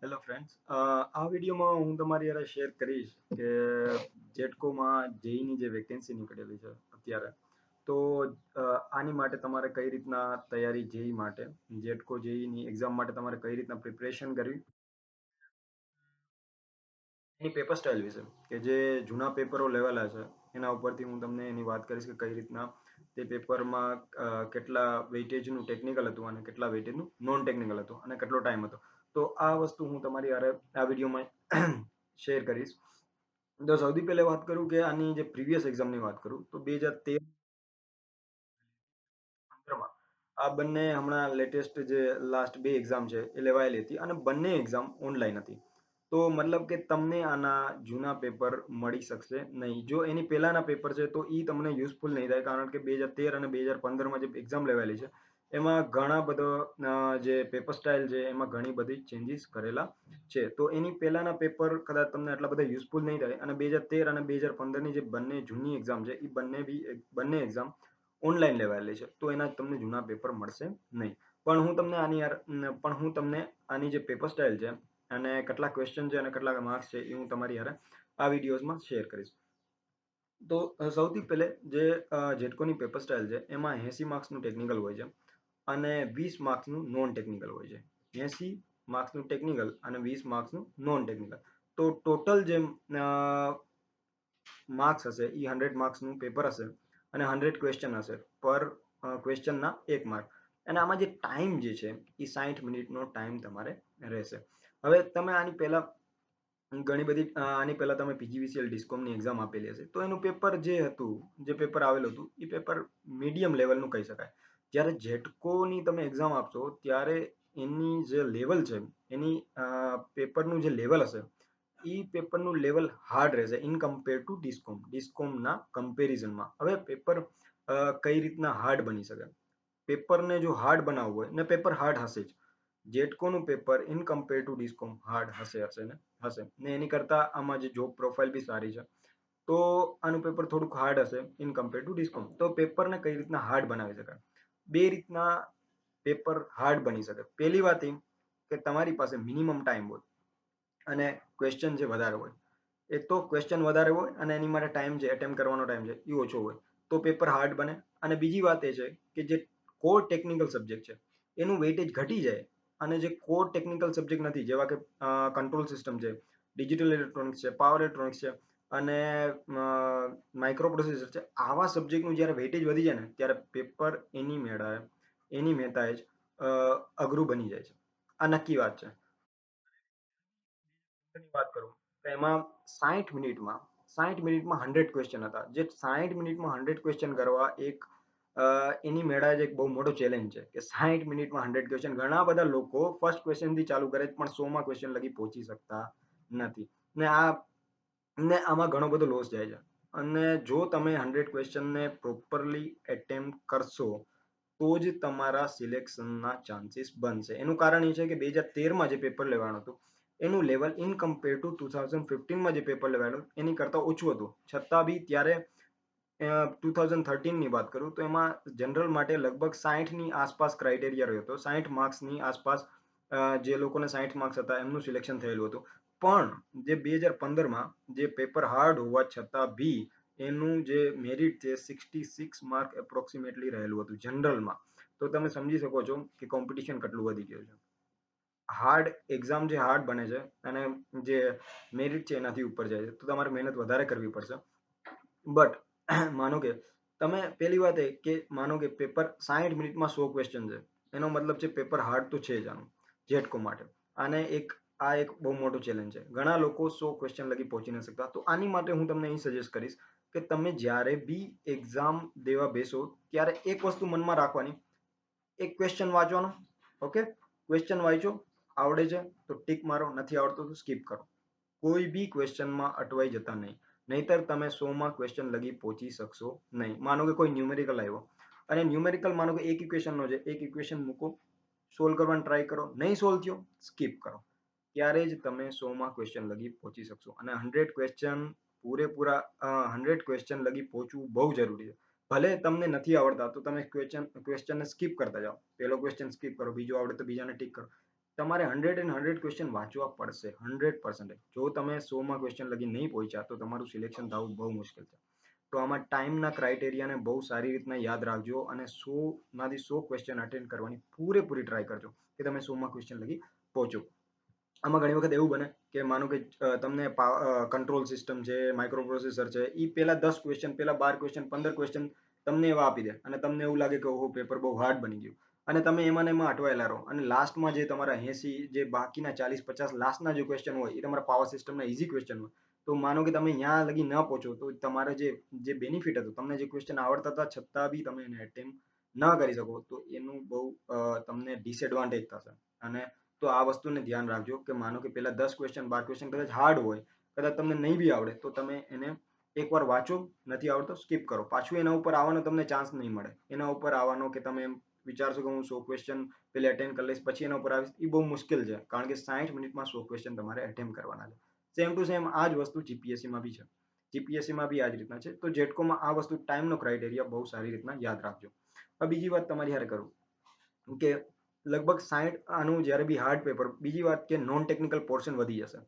Hello friends, આ વિડીયોમાં હું તમારી હારે શેર કરીશ કે જેટકોમાં જેઈની જે વેકેન્સી નીકળેલી છે અત્યારે. તો આની માટે તમારે કઈ રીતના તૈયારી જેઈ માટે, જેટકો જેઈની એક્ઝામ માટે તમારે કઈ રીતના પ્રિપરેશન કરવી, એની પેપર સ્ટાઇલ વિશે કે જે જૂના પેપરો લેવાલા છે એના ઉપરથી હું તમને એની વાત કરીશ કે કઈ રીતના તે પેપરમાં કેટલા વેઇટેજનું ટેકનિકલ હતું અને કેટલા વેઇટેજનું નોન ટેકનિકલ હતું અને કેટલો ટાઈમ હતો. તો આ વસ્તુ હું તમારી હારે આ વિડીયોમાં શેર કરીશ. તો સૌથી પહેલા વાત કરું કે આની જે પ્રીવિયસ એક્ઝામની વાત કરું તો 2013 આ બંને હમણાં લેટેસ્ટ જે લાસ્ટ બે એક્ઝામ છે એ લેવાયેલી હતી અને બંને એક્ઝામ ઓનલાઈન હતી. તો મતલબ કે તમને આના જૂના પેપર મળી શકશે નહીં. જો એની પહેલાના પેપર છે તો એ તમને યુઝફુલ નહીં થાય, કારણ કે 2013 અને 2015માં જે એક્ઝામ લેવાયેલી છે એમાં ઘણા બધો જે પેપર સ્ટાઇલ છે એમાં ઘણી બધી ચેન્જીસ કરેલા છે. તો એની પહેલાના પેપર કદાચ તમને આટલા બધા યુઝફુલ નહીં થાય, અને 2013 અને 2015ની જે બંને જૂની એક્ઝામ છે એ બંને એક્ઝામ ઓનલાઈન લેવાયેલી છે, તો એના તમને જૂના પેપર મળશે નહીં. પણ હું તમને આની જે પેપર સ્ટાઇલ છે અને કેટલા ક્વેશ્ચન છે અને કેટલા માર્ક્સ છે એ હું તમારી હારે આ વિડીયોઝમાં શેર કરીશ. તો સૌથી પહેલે જે જેટકોની પેપર સ્ટાઇલ છે એમાં 80 માર્ક્સનું ટેકનિકલ હોય છે અને 20 માર્ક્સનું નોન ટેકનિકલ હોય છે. 80 માર્ક્સનું ટેકનિકલ અને 20 માર્ક્સનું નોન ટેકનિકલ. તો ટોટલ જે માર્ક્સ હશે એ 100 માર્ક્સનું પેપર હશે અને 100 ક્વેશ્ચન હશે. પર ક્વેશ્ચનના 1 માર્ક. અને આમાં જે ટાઈમ જે છે એ 60 મિનિટનો ટાઈમ તમારે રહેશે. હવે તમે આની પહેલા ઘણી બધી આની પહેલા તમે પીજીવીસીએલ ડિસ્કોમની એક્ઝામ આપેલી હશે, તો એનું પેપર જે હતું, જે પેપર આવેલું હતું એ પેપર મીડિયમ લેવલનું કહી શકાય. જ્યારે જેટકોની તમે એક્ઝામ આપશો ત્યારે એની જે લેવલ છે, એની પેપરનું જે લેવલ હશે એ પેપરનું લેવલ હાર્ડ રહેશે ઇન કમ્પેર ટુ ડિસ્કોમના કમ્પેરિઝનમાં. હવે પેપર કઈ રીતના હાર્ડ બની શકે? પેપરને જો હાર્ડ બનાવવું હોય, ને પેપર હાર્ડ હશે જ, જેટકોનું paper in compare to discom hard હશે ને એની કરતા આમાં જે જોબ પ્રોફાઇલ બી સારી છે, તો આનું પેપર થોડુંક હાર્ડ હશે ઇન કમ્પેર ટુ ડિસ્કોમ. તો પેપરને કઈ રીતના હાર્ડ બનાવી શકાય? બે રીતના પેપર હાર્ડ બની શકે. પહેલી વાત એ કે તમારી પાસે મિનિમમ ટાઈમ હોય અને ક્વેશ્ચન જે વધારે હોય. એક તો ક્વેશ્ચન વધારે હોય અને એની માટે ટાઈમ છે, એટેમ્પ કરવાનો ટાઈમ છે એ ઓછો હોય, તો પેપર હાર્ડ બને. અને બીજી વાત એ છે કે જે કોર ટેકનિકલ સબ્જેક્ટ છે એનું વેઇટેજ ઘટી જાય અને જે કોર ટેકનિકલ સબ્જેક્ટ નથી, જેવા કે કંટ્રોલ સિસ્ટમ છે, ડિજિટલ ઇલેક્ટ્રોનિક્સ છે, પાવર ઇલેક્ટ્રોનિક્સ છે અને માઇક્રો પ્રોસેસર છે, આવા સબ્જેક્ટનું જ્યારે વેઇટેજ વધી જાય ને ત્યારે પેપર એની મહેતા જ અઘરું બની જાય છે. આ નક્કી વાત છે. વાત કરું તો એમાં 60 મિનિટમાં 100 ક્વેશ્ચન હતા. જે 60 મિનિટમાં 100 ક્વેશ્ચન કરવા એક એની મેળા જ એક બહુ મોટો ચેલેન્જ છે કે 60 મિનિટમાં 100 ક્વેશ્ચન. ઘણા બધા લોકો ફર્સ્ટ ક્વેશ્ચન થી ચાલુ કરે પણ 100માં ક્વેશ્ચન લગી પહોંચી શકતા નથી. ને આમાં ઘણો બધો લોસ જાય છે. અને જો તમે 100 ક્વેશ્ચનને પ્રોપરલી એટેમ્પ કરશો તો જ તમારા સિલેક્શનના ચાન્સીસ બનશે. એનું કારણ એ છે કે 2013માં જે પેપર લેવાનું હતું એનું લેવલ ઇન કમ્પેર ટુ 2015માં જે પેપર લેવાયેલું એની કરતાં ઓછું હતું. છતાં બી ત્યારે 2013ની વાત કરું તો એમાં જનરલ માટે લગભગ 60ની આસપાસ ક્રાઇટેરિયા રહ્યો હતો. 60 માર્ક્સની આસપાસ જે લોકોને 60 માર્ક્સ હતા એમનું સિલેક્શન થયેલું હતું. પણ જે 2015માં જે પેપર હાર્ડ હોવા છતાં બી એનું જે મેરિટ છે 66 માર્ક એપ્રોક્સિમેટલી રહેલું હતું જનરલમાં. તો તમે સમજી શકો છો કે કોમ્પિટિશન કેટલું વધી ગયું છે. હાર્ડ એક્ઝામ જે હાર્ડ બને છે અને જે મેરિટ છે એનાથી ઉપર જાય છે, તો તમારે મહેનત વધારે કરવી પડશે. બટ માનો કે તમે પહેલી વાત એ કે માનો કે પેપર 60 મિનિટમાં 100 ક્વેશ્ચન છે, એનો મતલબ છે પેપર હાર્ડ તો છે જ આનું જેટકો માટે. આને આ એક બહુ મોટો ચેલેન્જ છે. ઘણા લોકો 100 ક્વેશ્ચન લગી પહોંચી ન શકતા. તો આની માટે હું તમને એ સજેસ્ટ કરીશ કે તમે જ્યારે બી એક્ઝામ દેવા બેસો ત્યારે એક વસ્તુ મનમાં રાખવાની, એક ક્વેશ્ચન વાંચવાનો. ઓકે, ક્વેશ્ચન વાંચો, આવડે છે તો ટીક મારો, નથી આવડતો તો સ્કીપ કરો. કોઈ બી ક્વેશ્ચનમાં અટવાઈ જતા નહીં, નહીતર તમે 100માં ક્વેશ્ચન લગી પહોંચી શકશો નહીં. માનો કે કોઈ ન્યુમેરિકલ આવ્યો અને ન્યુમેરિકલ માનો કે એક ઇક્વેશનનો છે, એક ઇક્વેશન મૂકો, સોલ્વ કરવાનો ટ્રાય કરો, નહીં સોલ્વ થયો સ્કીપ કરો. ત્યારે જ તમે 100માં ક્વેશ્ચન લગી પહોંચી શકશો. અને 100 ક્વેશ્ચન પૂરેપૂરા 100 ક્વેશ્ચન લગી પહોંચવું બહુ જરૂરી છે. ભલે તમને નથી આવડતા તો તમે ક્વેશ્ચનને સ્કીપ કરતા જાઓ. પહેલો ક્વેશ્ચન સ્કીપ કરો, બીજો આવડે તો બીજાને ટીક કરો. તમારે 100 ક્વેશ્ચન વાંચવા પડશે 100%. જો તમે 100માં ક્વેશ્ચન લગી નહીં પહોંચ્યા તો તમારું સિલેક્શન થવું બહુ મુશ્કેલ છે. તો આમાં ટાઈમના ક્રાઇટેરિયાને બહુ સારી રીતના યાદ રાખજો અને 100માંથી 100 ક્વેશ્ચન અટેન્ડ કરવાની પૂરેપૂરી ટ્રાય કરજો કે તમે 100માં ક્વેશ્ચન લગી પહોંચો. આમાં ઘણી વખત એવું બને કે માનો કે તમને કંટ્રોલ સિસ્ટમ છે, માઇક્રો પ્રોસેસર છે, એ પેલા 10 ક્વેશ્ચન, પેલા 12 ક્વેશ્ચન, 15 ક્વેશ્ચન તમને એવા આપી દે અને તમને એવું લાગે કે ઓહો પેપર બહુ હાર્ડ બની ગયું અને તમે એમાં ને એમાં અટવાયેલા રહો અને લાસ્ટમાં જે તમારા 80 જે બાકીના 40-50 લાસ્ટના જે ક્વેશ્ચન હોય એ તમારા પાવર સિસ્ટમના ઇઝી ક્વેશ્ચન હોય. તો માનો કે તમે ત્યાં લગી ન પહોંચો તો તમારે જે બેનિફિટ હતું, તમને જે ક્વેશ્ચન આવડતા હતા છતાં બી તમે એને એટેમ્પ ન કરી શકો તો એનું બહુ તમને ડિસએડવાન્ટેજ થશે. અને તો આ વસ્તુને ધ્યાન રાખજો કે માનો કે પેલા 10 ક્વેશ્ચન 12 ક્વેશ્ચન કદાચ હાર્ડ હોય, કદાચ તમને નહીં બી આવડે તો તમે એને એકવાર વાંચો, નથી આવડતો સ્કીપ કરો, પાછું એના ઉપર આવવાનો તમને ચાન્સ નહીં મળે. એના ઉપર આવવાનો કે તમે એમ વિચારશો કે હું 100 ક્વેશ્ચન પેલે અટેન્ડ કરી લઈશ પછી એના ઉપર આવીશ, એ બહુ મુશ્કેલ છે કારણ કે 60 મિનિટમાં 100 ક્વેશ્ચન તમારે અટેમ્પ કરવાના છે. સેમ ટુ સેમ આ જ વસ્તુ જીપીએસસીમાં બી છે. જીપીએસસીમાં બી આ જ રીતના છે. તો જેટકોમાં આ વસ્તુ ટાઈમનો ક્રાઇટેરિયા બહુ સારી રીતના યાદ રાખજો. હવે બીજી વાત તમારી હારે કરું કે લગભગ 60 આનું જ્યારે બી હાર્ડ પેપર, બીજી વાત કે નોન ટેકનિકલ પોર્શન વધી જશે.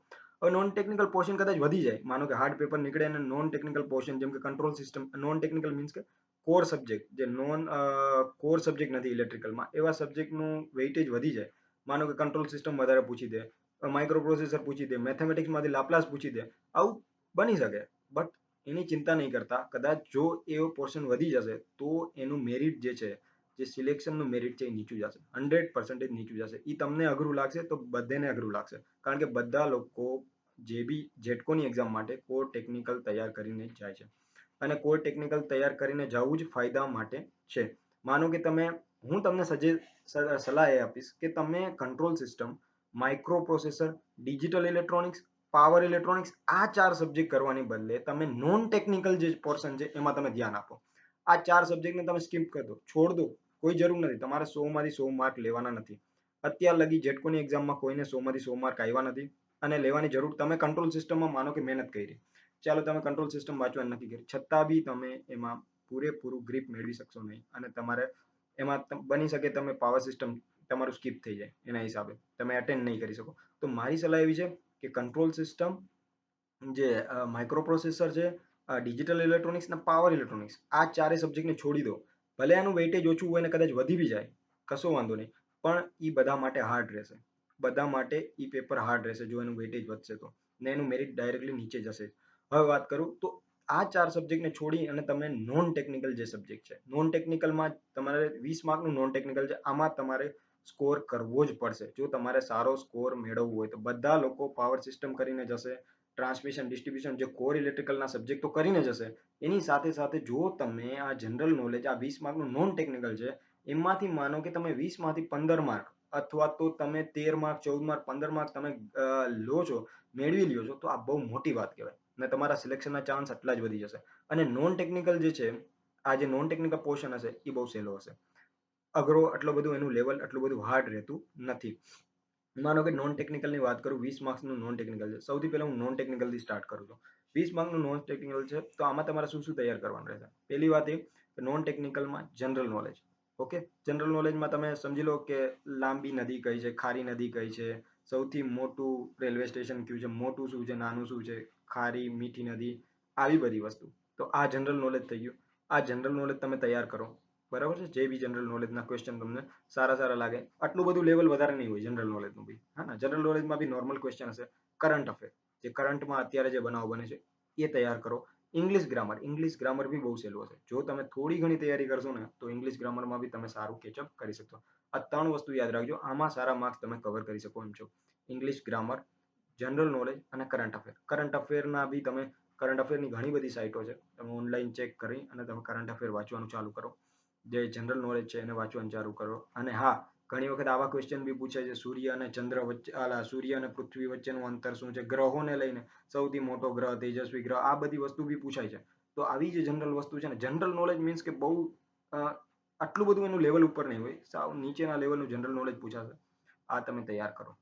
હવે નોન ટેકનિકલ પોર્શન કદાચ વધી જાય, માનો કે હાર્ડ પેપર નીકળે અને નોન ટેકનિકલ પોર્શન જેમ કે control system, non technical means કે કોર સબ્જેક્ટ, જે નોન કોર સબ્જેક્ટ નથી ઇલેક્ટ્રિકલમાં, એવા સબ્જેક્ટનું વેઇટેજ વધી જાય. માનો કે કંટ્રોલ સિસ્ટમ વધારે પૂછી દે, માઇક્રો પ્રોસેસર પૂછી દે, મેથેમેટિક્સમાંથી લાપ્લાસ પૂછી દે, આવું બની શકે. બટ એની ચિંતા નહીં કરતા, કદાચ જો એવો પોર્શન વધી જશે તો એનું મેરિટ જે છે, જે સિલેક્શનનું મેરિટ છે એ નીચું જશે, 100% નીચું જશે. એ તમને અઘરું લાગશે તો બધાને અઘરું લાગશે કારણ કે બધા લોકો જે બી જેટકોની એક્ઝામ માટે કોર ટેકનિકલ તૈયાર કરીને જાય છે અને કોર ટેકનિકલ તૈયાર કરીને જવું જ ફાયદા માટે છે. માનો કે હું તમને સલાહ એ આપીશ કે તમે control system, micro processor, digital electronics, power electronics, આ 4 સબ્જેક્ટ કરવાની બદલે તમે નોન ટેકનિકલ જે પોર્શન છે એમાં તમે ધ્યાન આપો. આ 4 સબ્જેક્ટને તમે સ્કીપ કરી દો, છોડ દો, કોઈ જરૂર નથી. તમારે 100માંથી 100 માર્ક લેવાના નથી. અત્યાર લગી જેટકોની એક્ઝામમાં કોઈને 100માંથી 100 માર્ક આવ્યા નથી અને લેવાની જરૂર. તમે કંટ્રોલ સિસ્ટમમાં માનો કે મહેનત કરી, ચાલો તમે કંટ્રોલ સિસ્ટમ વાંચવાની નથી કરી, છતાં બી તમે એમાં પૂરેપૂરું ગ્રીપ મેળવી શકશો નહીં અને તમારે એમાં બની શકે તમે પાવર સિસ્ટમ તમારું સ્કીપ થઈ જાય, એના હિસાબે તમે અટેન્ડ નહીં કરી શકો. તો મારી સલાહ એવી છે કે કંટ્રોલ સિસ્ટમ, જે માઇક્રો પ્રોસેસર છે, ડિજિટલ ઇલેક્ટ્રોનિક્સ અને પાવર ઇલેક્ટ્રોનિક્સ, આ 4 સબ્જેક્ટને છોડી દો. ભલે આનું વેઇટેજ ઓછું હોય ને કદાચ વધી બી જાય, કશો વાંધો નહીં, પણ એ બધા માટે હાર્ડ રહેશે. બધા માટે એ પેપર હાર્ડ રહેશે જો એનું વેઇટેજ વધશે તો, ને એનું મેરિટ ડાયરેક્ટલી નીચે જશે. હવે વાત કરું તો આ 4 સબ્જેક્ટને છોડી અને તમે નોન ટેકનિકલ જે સબ્જેક્ટ છે, નોન ટેકનિકલમાં તમારે 20 માર્કનું નોન ટેકનિકલ છે, આમાં તમારે સ્કોર કરવો જ પડશે. જો તમારે સારો સ્કોર મેળવવો હોય તો બધા લોકો પાવર સિસ્ટમ કરીને જશે, ટ્રાન્સમિશન ડિસ્ટ્રીબ્યુશન જે કોર ઇલેક્ટ્રિકલના સબ્જેક્ટ તો કરીને જશે. એની સાથે સાથે જો તમે આ જનરલ નોલેજ, આ 20 માર્કનું નોન ટેકનિકલ છે, એમાંથી માનો કે તમે 20માંથી 15 માર્ક અથવા તો તમે 13 માર્ક, 14 માર્ક, 15 માર્ક તમે લો છો, મેળવી લ્યો છો, તો આ બહુ મોટી વાત કહેવાય અને તમારા સિલેક્શનના ચાન્સ એટલા જ વધી જશે. અને નોન ટેકનિકલ જે છે, આ જે નોન ટેકનિકલ પોર્શન હશે એ બહુ સહેલો હશે. અઘરો આટલો બધું એનું લેવલ આટલું બધું હાર્ડ રહેતું નથી. માનો કે નોન ટેકનિકલની વાત કરું, 20 માર્ક્સનું નોન ટેકનિકલ છે. સૌથી પહેલા હું નોન ટેકનિકલથી સ્ટાર્ટ કરું છું. 20 માર્કનું નોન ટેકનિકલ છે તો આમાં તમારે શું શું તૈયાર કરવાનું રહેશે. પહેલી વાત એ કે નોન ટેકનિકલમાં જનરલ નોલેજ. ઓકે, જનરલ નોલેજમાં તમે સમજી લો કે લાંબી નદી કઈ છે, ખારી નદી કઈ છે, સૌથી મોટું રેલવે સ્ટેશન કયું છે, મોટું શું છે, નાનું શું છે, ખારી મીઠી નદી, આવી બધી વસ્તુ. તો આ જનરલ નોલેજ થઈ ગયું. આ જનરલ નોલેજ તમે તૈયાર કરો, બરાબર છે. જે બી જનરલ નોલેજના ક્વેશ્ચન તમને સારા લાગે, આટલું બધું લેવલ વધારે નહીં હોય જનરલ નોલેજનું બી. હા, જનરલ નોલેજમાં બી નોર્મલ ક્વેશ્ચન હશે. કરંટ અફેર, જે કરંટમાં અત્યારે જે બનાવ બને છે એ તૈયાર કરો. ઇંગ્લિશ ગ્રામર બી બહુ સહેલું હશે. જો તમે થોડી ઘણી તૈયારી કરશો ને તો ઇંગ્લિશ ગ્રામરમાં બી તમે સારું કેચઅપ કરી શકશો. આ 3 વસ્તુ યાદ રાખજો, આમાં સારા માર્ક્સ તમે કવર કરી શકો એમ છો. ઇંગ્લિશ ગ્રામર, જનરલ નોલેજ અને કરંટ અફેર. કરંટ અફેરના બી તમે, કરંટ અફેરની ઘણી બધી સાઇટો છે, તમે ઓનલાઈન ચેક કરી અને તમે કરંટ અફેર વાંચવાનું ચાલુ કરો. જે જનરલ નોલેજ છે એને વાંચવાનું ચાલુ કરો. અને હા, ઘણી વખત આવા ક્વેશ્ચન બી પૂછાય છે, સૂર્ય અને ચંદ્ર વચ્ચે, સૂર્ય અને પૃથ્વી વચ્ચેનું અંતર શું છે, ગ્રહોને લઈને સૌથી મોટો ગ્રહ, તેજસ્વી ગ્રહ, આ બધી વસ્તુ બી પૂછાય છે. તો આવી જે જનરલ વસ્તુ છે ને, જનરલ નોલેજ મીન્સ કે બહુ આટલું બધું એનું લેવલ ઉપર નહીં હોય, સાવ નીચેના લેવલનું જનરલ નોલેજ પૂછાશે. આ તમે તૈયાર કરો.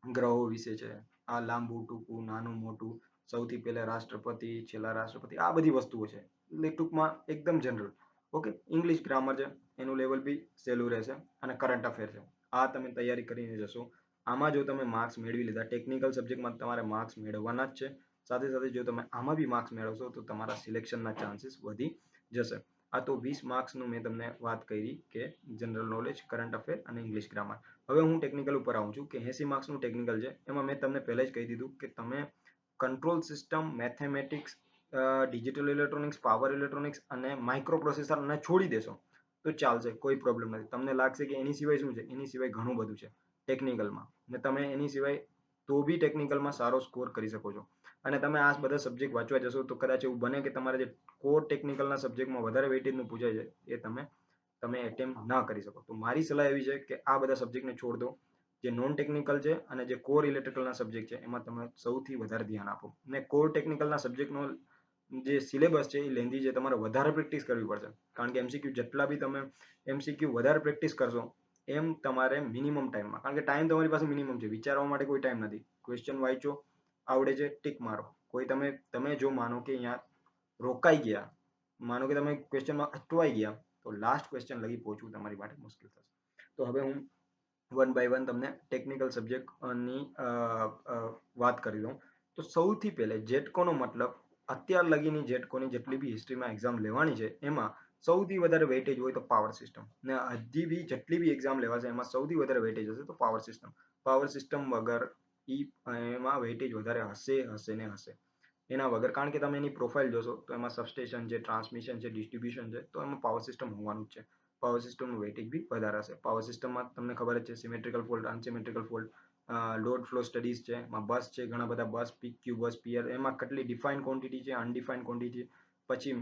ગ્રહો વિશે છે, આ લાંબુ ટૂંકું, નાનું મોટું, સૌથી પહેલા રાષ્ટ્રપતિ, છેલ્લા રાષ્ટ્રપતિ, આ બધી વસ્તુઓ છે. એટલે ટૂંકમાં એકદમ જનરલ. ઓકે, ઇંગ્લિશ ગ્રામર છે, એનું લેવલ બી સહેલું રહેશે અને કરંટ અફેર છે. આ તમે તૈયારી કરીને જશો, આમાં જો તમે માર્ક્સ મેળવી લીધા, ટેકનિકલ સબ્જેક્ટમાં તમારે માર્ક્સ મેળવવાના જ છે, સાથે સાથે જો તમે આમાં બી માર્ક્સ મેળવશો તો તમારા સિલેક્શનના ચાન્સીસ વધી જશે. આ તો 20 માર્ક્સનું મેં તમને વાત કરી કે જનરલ નોલેજ, કરંટ અફેર અને ઇંગ્લિશ ગ્રામર. હવે હું ટેકનિકલ ઉપર આવું છું કે 80 માર્ક્સનું ટેકનિકલ છે. એમાં મેં તમને પહેલા જ કહી દીધું કે તમે control system, mathematics, digital electronics, power electronics અને માઇક્રો પ્રોસેસરને છોડી દેશો તો ચાલશે, કોઈ પ્રોબ્લેમ નથી. તમને લાગશે કે એની સિવાય શું છે, એની સિવાય ઘણું બધું છે ટેકનિકલમાં, ને તમે એની સિવાય તો બી ટેકનિકલમાં સારો સ્કોર કરી શકો છો. અને તમે આ બધા સબ્જેક્ટ વાંચવા જશો તો કદાચ એવું બને કે તમારે જે કોર ટેકનિકલના સબ્જેક્ટમાં વધારે વેઇટેજનું પૂછાય છે એ તમે એટેમ્પ ના કરી શકો. તો મારી સલાહ એવી છે કે આ બધા સબ્જેક્ટને છોડ દો. જે નોન ટેકનિકલ છે અને જે કોર ઇલેક્ટ્રિકલના સબ્જેક્ટ છે એમાં તમે સૌથી વધારે ધ્યાન આપો. ને કોર ટેકનિકલના સબ્જેક્ટનો જે સિલેબસ છે એ લેન્ધી છે, તમારે વધારે પ્રેક્ટિસ કરવી પડશે. કારણ કે એમસીક્યુ જેટલા બી તમે એમસીક્યુ વધારે પ્રેક્ટિસ કરશો એમ તમારે મિનિમમ ટાઈમમાં, કારણ કે ટાઈમ તમારી પાસે મિનિમમ છે, વિચારવા માટે કોઈ ટાઈમ નથી. ક્વેશ્ચન વાંચો, આવડે છે, ટીક મારો. કોઈ તમે જો માનો કે અહીંયા રોકાઈ ગયા, માનો કે તમે ક્વેશ્ચનમાં અટવાઈ ગયા, તો લાસ્ટ ક્વેશ્ચન લગી પહોંચવું તમારી માટે મુશ્કેલ થશે. તો હવે હું વન બાય વન તમને ટેકનિકલ સબ્જેક્ટની વાત કરી દઉં. તો સૌથી પહેલે જેટકોનો મતલબ અત્યાર લગીની જેટકોની જેટલી બી હિસ્ટ્રીમાં એક્ઝામ લેવાની છે એમાં સૌથી વધારે વેઇટેજ હોય તો પાવર સિસ્ટમ. ને હજી બી જેટલી બી એક્ઝામ લેવાશે એમાં સૌથી વધારે વેઇટેજ હશે તો પાવર સિસ્ટમ. પાવર સિસ્ટમ વગર એમાં વેઇટેજ વધારે હશે ને હશે. એના વગર, કારણ કે તમે એની પ્રોફાઇલ જોશો તો એમાં સબસ્ટેશન છે, ટ્રાન્સમિશન છે, ડિસ્ટ્રીબ્યુશન છે, તો એમાં પાવર સિસ્ટમ હોવાનું જ છે. પાવર સિસ્ટમનું વેઇટેજ બી વધારે હશે. પાવર સિસ્ટમમાં તમને ખબર જ છે symmetrical fault, unsymmetrical fault, load flow studies છે, એમાં બસ છે, ઘણા બધા બસ, પીક્યુ બસ, પિયર, એમાં કેટલી ડિફાઇન ક્વોન્ટિટી છે, અનડિફાઇન ક્વોન્ટિટી. પછી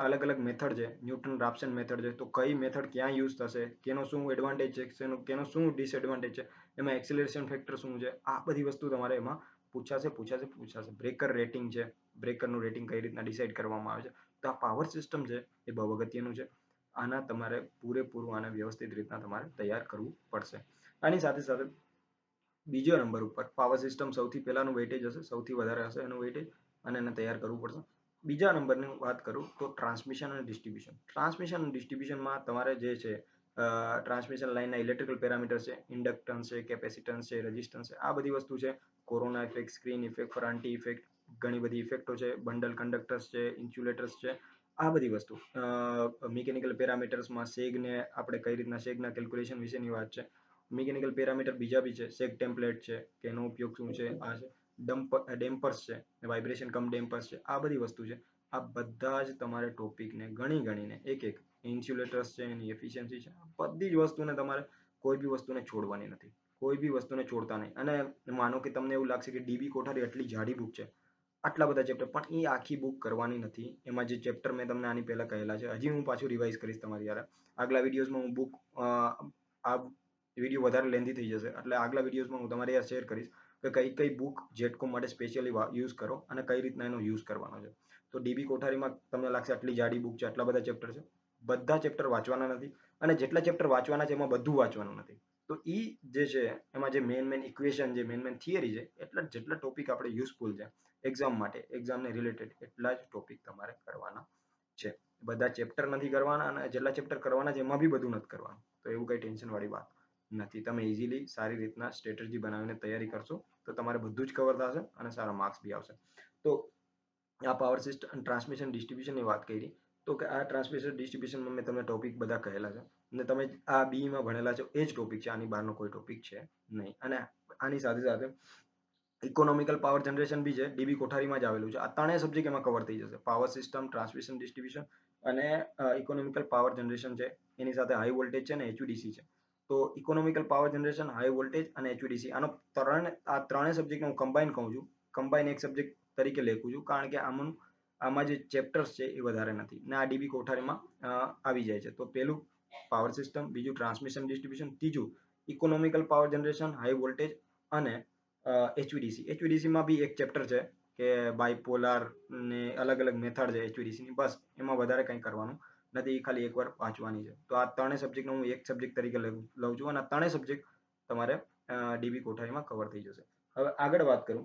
અલગ અલગ મેથડ છે, ન્યૂટન રાપ્સન મેથડ છે, તો કઈ મેથડ ક્યાં યુઝ થશે, કેનો શું એડવાન્ટેજ છે, કેનો શું ડિસએડવાન્ટેજ છે, એમાં એક્સિલરેશન ફેક્ટર શું છે, આ બધી વસ્તુ તમારે એમાં પૂછાશે. બ્રેકર રેટિંગ છે, બ્રેકરનું રેટિંગ કઈ રીતના ડિસાઇડ કરવામાં આવે છે. તો આ પાવર સિસ્ટમ છે એ બહુ અગત્યનું છે. આના તમારે પૂરેપૂરું આને વ્યવસ્થિત રીતના તમારે તૈયાર કરવું પડશે. આની સાથે સાથે બીજો નંબર ઉપર પાવર સિસ્ટમ સૌથી પહેલાનું વેઇટેજ હશે, સૌથી વધારે હશે એનું વેઇટેજ, અને એને તૈયાર કરવું પડશે. બીજા નંબરની વાત કરું તો ટ્રાન્સમિશન અને ડિસ્ટ્રીબ્યુશન. ટ્રાન્સમિશન અને ડિસ્ટ્રીબ્યુશનમાં તમારે જે છે ટ્રાન્સમિશન લાઇનના ઇલેક્ટ્રિકલ પેરામીટર છે, ઇન્ડક્ટન્સ છે, કેપેસિટન્સ છે, રેઝિસ્ટન્સ છે, આ બધી વસ્તુ છે. Corona effect, skin effect, Ferranti effect, ઘણી બધી ઇફેક્ટો છે, બંડલ કંડક્ટર્સ છે, ઇન્સ્યુલેટર્સ છે, આ બધી વસ્તુ. મિકેનિકલ પેરામીટર્સમાં સેગને આપણે કઈ રીતના સેગના કેલ્ક્યુલેશન વિશેની વાત છે. મિકેનિકલ પેરામીટર બીજા બી છે, સેગ ટેમ્પલેટ છે કે એનો ઉપયોગ શું છે, આ છે ડેમ્પર્સ છે, વાઇબ્રેશન કમ ડેમ્પર્સ છે, આ બધી વસ્તુ છે. આ બધા જ તમારે ટોપિકને ગણી ગણીને એક ઇન્સ્યુલેટર્સ છે, એની એફિશિયન્સી છે, બધી જ વસ્તુને તમારે કોઈ બી વસ્તુને છોડવાની નથી. કોઈ બી વસ્તુને છોડતા નહીં. અને માનો કે તમને એવું લાગશે કે ડીબી કોઠારી આટલી જાડી બુક છે, આટલા બધા ચેપ્ટર, પણ એ આખી બુક કરવાની નથી. એમાં જે ચેપ્ટર મેં તમને આની પહેલા કહેલા છે, હજી હું પાછું રિવાઇઝ કરીશ તમારી યાર. આગલા વિડીયોઝમાં હું બુક આ વિડીયો વધારે લેન્ધી થઈ જશે, એટલે આગલા વિડીયોઝમાં હું તમારી યાર શેર કરીશ કે કઈ કઈ બુક જેટકો માટે સ્પેશિયલી યુઝ કરો અને કઈ રીતના એનો યુઝ કરવાનો છે. તો ડીબી કોઠારીમાં તમને લાગશે આટલી જાડી બુક છે, આટલા બધા ચેપ્ટર છે, બધા ચેપ્ટર વાંચવાના નથી. અને જેટલા ચેપ્ટર વાંચવાના છે એમાં બધું વાંચવાનું નથી. તો એ જે છે એમાં જે મેન ઇક્વેશન છે, મેન થિયરી છે, એટલા જેટલા ટોપિક આપણે યુઝફુલ છે એક્ઝામ માટે, એક્ઝામને રિલેટેડ, એટલા જ ટોપિક તમારે કરવાના છે. બધા ચેપ્ટર નથી કરવાના, અને જેટલા ચેપ્ટર કરવાના છે એમાં બી બધું નથી કરવાનું. તો એવું કઈ ટેન્શન વાળી વાત નથી. તમે ઇઝીલી સારી રીતના સ્ટ્રેટેજી બનાવીને તૈયારી કરશો તો તમારે બધું જ કવર થશે અને સારા માર્ક્સ બી આવશે. તો આ પાવર સિસ્ટમ, ટ્રાન્સમિશન, ડિસ્ટ્રીબ્યુશનની વાત કરી. તો કે આ ટ્રાન્સમિશન ડિસ્ટ્રીબ્યુશનમાં મેં તમને ટોપિક બધા કહેલા છે, અને તમે આ બીમાં ભણેલા છો એ જ ટોપિક છે, આની બહારનો કોઈ ટોપિક છે નહીં. અને આની સાથે સાથે ઇકોનોમિકલ પાવર જનરેશન બી છે, ડીબી કોઠારીમાં જ આવેલું છે. આ ત્રણેય સબ્જેક્ટ એમાં કવર થઈ જશે. પાવર સિસ્ટમ, ટ્રાન્સમિશન, ડિસ્ટ્રીબ્યુશન અને ઇકોનોમિકલ પાવર જનરેશન છે. એની સાથે હાઈ વોલ્ટેજ છે અને એચવીડીસી છે. તો economical power generation, high voltage અને એચવીડીસી, આ ત્રણેય સબ્જેક્ટ હું કમ્બાઈન કહું છું. કમ્બાઈન એક સબ્જેક્ટ તરીકે લેખું છું, કારણ કે આમાં જે ચેપ્ટર્સ છે એ વધારે નથી, ને આ ડીબી કોઠારીમાં આવી જાય છે. તો પેલું પાવર સિસ્ટમ, બીજું ટ્રાન્સમિશન ડિસ્ટ્રીબ્યુશન, ત્રીજું economical power generation, high voltage અને એચવીડીસી. એચવીડીસીમાં બી એક ચેપ્ટર છે કે બાયપોલાર ને અલગ અલગ મેથડ છે એચવીડીસીની, બસ એમાં વધારે કંઈ કરવાનું નથી, ખાલી એકવાર વાંચવાની છે. તો આ ત્રણેય સબ્જેક્ટનો હું એક સબ્જેક્ટ તરીકે લઉં છું, અને આ ત્રણેય સબ્જેક્ટ તમારે ડીબી કોઠારીમાં કવર થઈ જશે. હવે આગળ વાત કરું,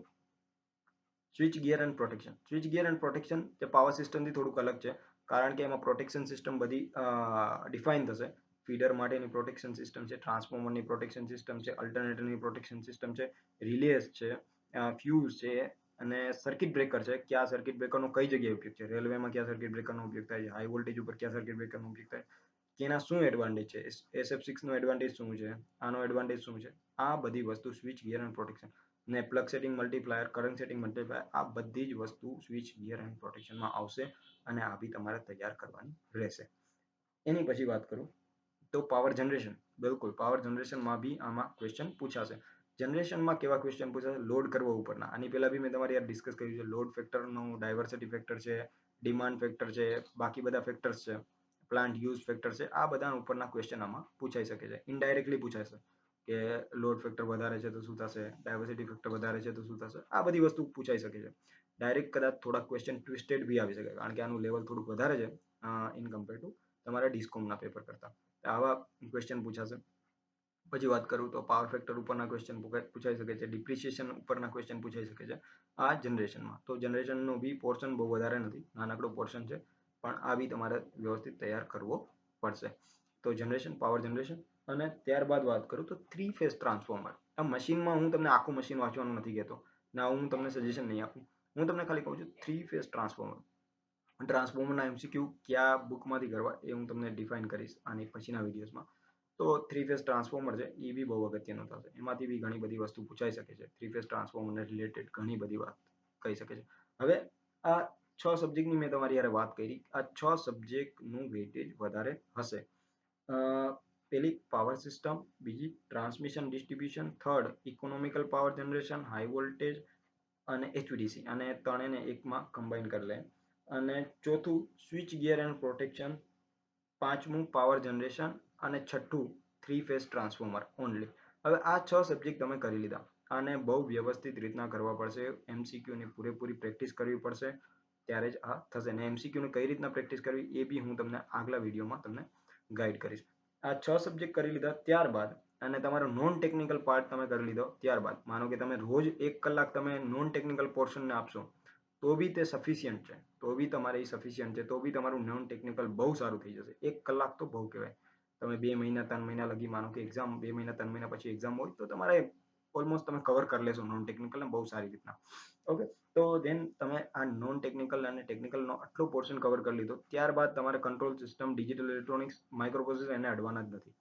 switch gear and protection. Switch gear and protection જે પાવર સિસ્ટમથી થોડુંક અલગ છે, કારણ કે એમાં પ્રોટેક્શન સિસ્ટમ બધી ડિફાઇન થશે. ફીડર માટેની પ્રોટેક્શન સિસ્ટમ છે, ટ્રાન્સફોર્મરની પ્રોટેક્શન સિસ્ટમ છે, અલ્ટરનેટરની પ્રોટેક્શન સિસ્ટમ છે, રિલેસ છે, ફ્યુઝ છે, અને સર્કિટ બ્રેકર છે. કયા સર્કિટ બ્રેકરનો કઈ જગ્યાએ ઉપયોગ છે, રેલવેમાં કયા સર્કિટ બ્રેકરનો ઉપયોગ થાય છે, હાઈ વોલ્ટેજ ઉપર કયા સર્કિટ બ્રેકરનો ઉપયોગ થાય, કેના શું એડવાન્ટેજ છે, SF6 નો એડવાન્ટેજ શું છે, આનો એડવાન્ટેજ શું છે, આ બધી વસ્તુ સ્વિચ ગિયર એન્ડ પ્રોટેક્શન ને plug setting multiplier, current setting multiplier, આ બધી જ વસ્તુ સ્વિચ ગિયર એન્ડ પ્રોટેક્શનમાં આવશે અને આ બી તમારે તૈયાર કરવાની રહેશે. એની પછી વાત કરું તો પાવર જનરેશન. બિલકુલ, પાવર જનરેશનમાં બી આમાં ક્વેશ્ચન પૂછાશે. જનરેશનમાં કેવા ક્વેશ્ચન પૂછાશે? લોડ કરવો ઉપરના. આની પહેલા બી મેં તમારી યાર ડિસ્કસ કર્યું છે. લોડ ફેક્ટરનું ડાયવર્સિટી ફેક્ટર છે, ડિમાન્ડ ફેક્ટર છે, બાકી બધા ફેક્ટર્સ છે, પ્લાન્ટ યુઝ ફેક્ટર છે, આ બધા ઉપરના ક્વેશ્ચન આમાં પૂછાઈ શકે છે. ઇનડાયરેક્ટલી પૂછાશે કે લોડ ફેક્ટર વધારે છે તો શું થશે, ડાયવર્સિટી ફેક્ટર વધારે છે તો શું થશે, આ બધી વસ્તુ પૂછાઈ શકે છે. ડાયરેક્ટ કદાચ થોડા ક્વેશ્ચન ટ્વિસ્ટેડ બી આવી શકે, કારણ કે આનું લેવલ થોડુંક વધારે છે ઇન કમ્પેર ટુ તમારા ડિસ્કોમના પેપર કરતા. આવા ક્વેશ્ચન પૂછાશે. પછી વાત કરું તો પાવર ફેક્ટર ઉપરના ક્વેશ્ચન પૂછાઈ શકે છે, ડિપ્રિસિએશન ઉપરના ક્વેશ્ચન પૂછાઈ શકે છે આ જનરેશનમાં. તો જનરેશનનો બી પોર્શન બહુ વધારે નથી, નાનકડો પોર્શન છે, પણ આ બી તમારે વ્યવસ્થિત તૈયાર કરવો પડશે. તો જનરેશન, પાવર જનરેશન. અને ત્યારબાદ વાત કરું તો 3 ફેઝ ટ્રાન્સફોર્મર. આ મશીનમાં હું તમને આખું મશીન વાંચવાનું નથી કહેતો, ના હું તમને સજેશન નહીં આપું, હું તમને ખાલી કહું છું 3 ફેઝ ટ્રાન્સફોર્મર. ટ્રાન્સફોર્મરના MCQ કયા બુકમાંથી કરવા એ હું તમને ડિફાઇન કરીશ આની પછીના વિડીયોઝમાં. તો 3 ફેઝ ટ્રાન્સફોર્મર છે એ બી બહુ અગત્યનું થશે. એમાંથી બી ઘણી બધી વસ્તુ પૂછાઈ શકે છે. 3 ફેઝ ટ્રાન્સફોર્મરને રિલેટેડ ઘણી બધી વાત કહી શકે છે. હવે આ 6 સબ્જેક્ટની મેં તમારી યારે વાત કરી. આ 6 સબ્જેક્ટનું વેઇટેજ વધારે હશે. પેલી પાવર સિસ્ટમ, બીજી transmission distribution, third economical power generation, high voltage અને HVDC, અને ત્રણેયને એકમાં કમ્બાઈન કરી લે. અને ચોથું સ્વિચ ગિયર એન્ડ પ્રોટેક્શન, પાંચમું પાવર જનરેશન, અને છઠ્ઠું 3 ફેઝ ટ્રાન્સફોર્મર ઓનલી. હવે આ 6 સબ્જેક્ટ તમે કરી લીધા. આને બહુ વ્યવસ્થિત રીતના કરવા પડશે. MCQની પૂરેપૂરી પ્રેક્ટિસ કરવી પડશે, ત્યારે જ આ થશે. ને MCQની કઈ રીતના પ્રેક્ટિસ કરવી એ બી હું તમને આગલા વિડીયોમાં તમને ગાઈડ કરીશ. આ 6 સબ્જેક્ટ કરી લીધા ત્યારબાદ અને તમારો નોન ટેકનિકલ પાર્ટ તમે કરી લીધો ત્યારબાદ, માનો કે તમે રોજ 1 કલાક તમે નોન ટેકનિકલ પોર્શનને આપશો તો બી તે સફિશિયન્ટ છે, તો બી તમારે એ સફિશિયન્ટ છે, તો બી તમારું નોન ટેકનિકલ બહુ સારું થઈ જશે. 1 કલાક તો બહુ કહેવાય. તમે 2 મહિના 3 મહિના લગી, માનો કે એક્ઝામ 2 મહિના 3 મહિના પછી એક્ઝામ હોય તો તમારે ઓલમોસ્ટ તમે કવર કરી લેશો નોન ટેકનિકલને બહુ સારી રીતના. ઓકે, તો દેન તમે આ નોન ટેકનિકલ અને ટેકનિકલનો આટલો પોર્શન કવર કરી લીધો. ત્યારબાદ તમારે control system, digital electronics, micro processor એને અડવાના જ નથી.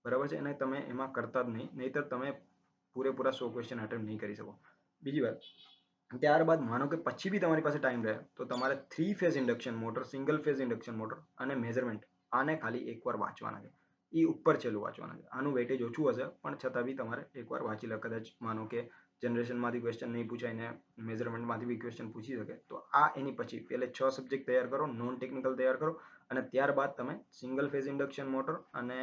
બરાબર છે, અને તમે એમાં કરતા જ નહીં, નહીતર તમે પૂરેપૂરા 100 ક્વેશ્ચન અટેમ્પ્ટ નહીં કરી શકો. બીજી વાત, ત્યારબાદ માનો કે પછી બી તમારી પાસે ટાઈમ રહે તો તમારે 3 phase induction motor, single phase induction motor અને મેઝરમેન્ટ, આને ખાલી એકવાર વાંચવાના છે. એ ઉપર છેલ્લું વાંચવાના છે. આનું વેટેજ ઓછું હશે પણ છતાં બી તમારે એકવાર વાંચી લો. કદાચ માનો કે જનરેશનમાંથી ક્વેશ્ચન નહીં પૂછાય ને મેઝરમેન્ટમાંથી બી ક્વેશ્ચન પૂછી શકે તો આ એની પછી પહેલે 6 સબ્જેક્ટ તૈયાર કરો, નોન ટેકનિકલ તૈયાર કરો, અને ત્યારબાદ તમે સિંગલ ફેઝ ઇન્ડક્શન મોટર અને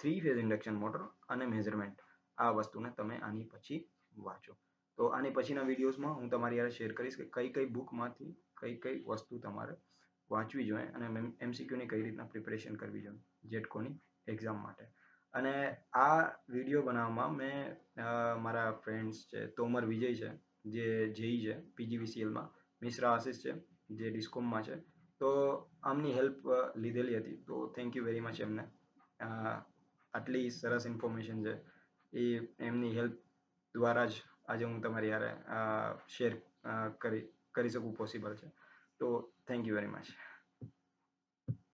3 ફેઝ ઇન્ડક્શન મોટર અને મેઝરમેન્ટ, આ વસ્તુને તમે આની પછી વાંચો. તો આની પછીના વિડીયોઝમાં હું તમારી યારે શેર કરીશ કે કઈ કઈ બુકમાંથી કઈ કઈ વસ્તુ તમારે વાંચવી જોઈએ અને MCQની કઈ રીતના પ્રિપેરેશન કરવી જોઈએ જેટકોની એક્ઝામ માટે. અને આ વિડીયો બનાવવામાં મેં મારા ફ્રેન્ડ્સ છે, તોમર વિજય છે જે જેઈ છે PGVCLમાં, મિશ્રા આશિષ છે જે ડિસ્કોમમાં છે, તો આમની હેલ્પ લીધેલી હતી. તો થેન્ક યુ વેરી મચ એમને. આટલી સરસ ઇન્ફોર્મેશન છે એ એમની હેલ્પ દ્વારા જ આજે હું તમારી યારે શેર કરી શકું પોસિબલ છે. તો થેન્ક યુ વેરી મચ.